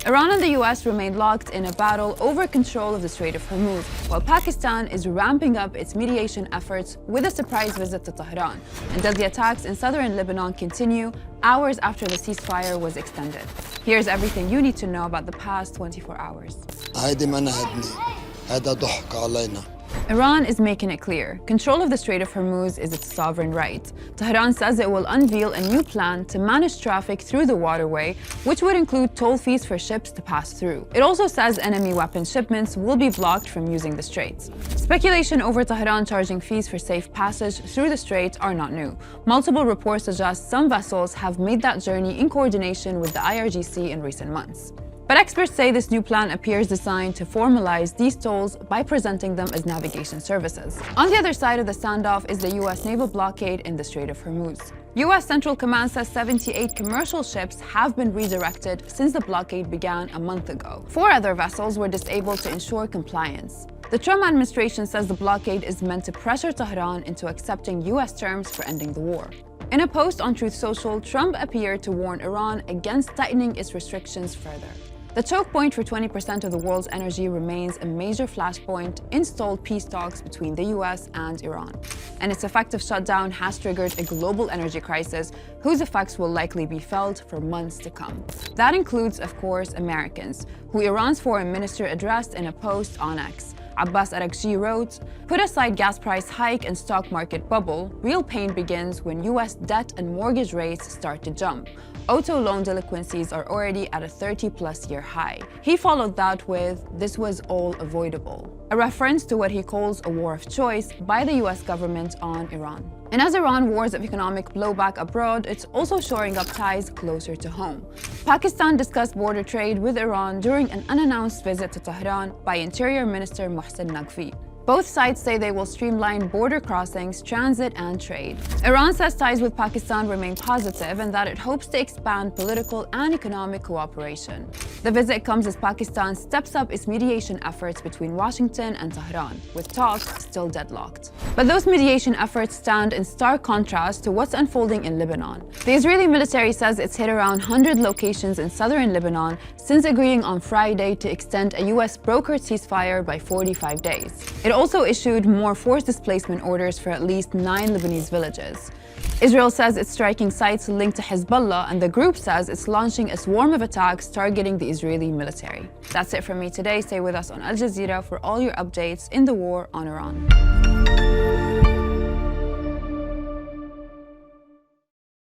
Iran and the US remain locked in a battle over control of the Strait of Hormuz, while Pakistan is ramping up its mediation efforts with a surprise visit to Tehran, and deadly attacks in southern Lebanon continue hours after the ceasefire was extended. Here's everything you need to know about the past 24 hours. Iran is making it clear, control of the Strait of Hormuz is its sovereign right. Tehran says it will unveil a new plan to manage traffic through the waterway, which would include toll fees for ships to pass through. It also says enemy weapon shipments will be blocked from using the straits. Speculation over Tehran charging fees for safe passage through the strait are not new. Multiple reports suggest some vessels have made that journey in coordination with the IRGC in recent months. But experts say this new plan appears designed to formalize these tolls by presenting them as navigation services. On the other side of the standoff is the US naval blockade in the Strait of Hormuz. US Central Command says 78 commercial ships have been redirected since the blockade began a month ago. 4 other vessels were disabled to ensure compliance. The Trump administration says the blockade is meant to pressure Tehran into accepting US terms for ending the war. In a post on Truth Social, Trump appeared to warn Iran against tightening its restrictions further. The choke point for 20% of the world's energy remains a major flashpoint in stalled peace talks between the US and Iran. And its effective shutdown has triggered a global energy crisis whose effects will likely be felt for months to come. That includes, of course, Americans, who Iran's foreign minister addressed in a post on X. Abbas Araghchi wrote, "Put aside gas price hike and stock market bubble, real pain begins when US debt and mortgage rates start to jump. Auto loan delinquencies are already at a 30-plus-year high." He followed that with, "This was all avoidable," a reference to what he calls a war of choice by the US government on Iran. And as Iran wars of economic blowback abroad, it's also shoring up ties closer to home. Pakistan discussed border trade with Iran during an unannounced visit to Tehran by Interior Minister Mohsen Naqvi. Both sides say they will streamline border crossings, transit, and trade. Iran says ties with Pakistan remain positive and that it hopes to expand political and economic cooperation. The visit comes as Pakistan steps up its mediation efforts between Washington and Tehran, with talks still deadlocked. But those mediation efforts stand in stark contrast to what's unfolding in Lebanon. The Israeli military says it's hit around 100 locations in southern Lebanon since agreeing on Friday to extend a US brokered ceasefire by 45 days. It also issued more forced displacement orders for at least 9 Lebanese villages. Israel says it's striking sites linked to Hezbollah, and the group says it's launching a swarm of attacks targeting the Israeli military. That's it from me today. Stay with us on Al Jazeera for all your updates in the war on Iran.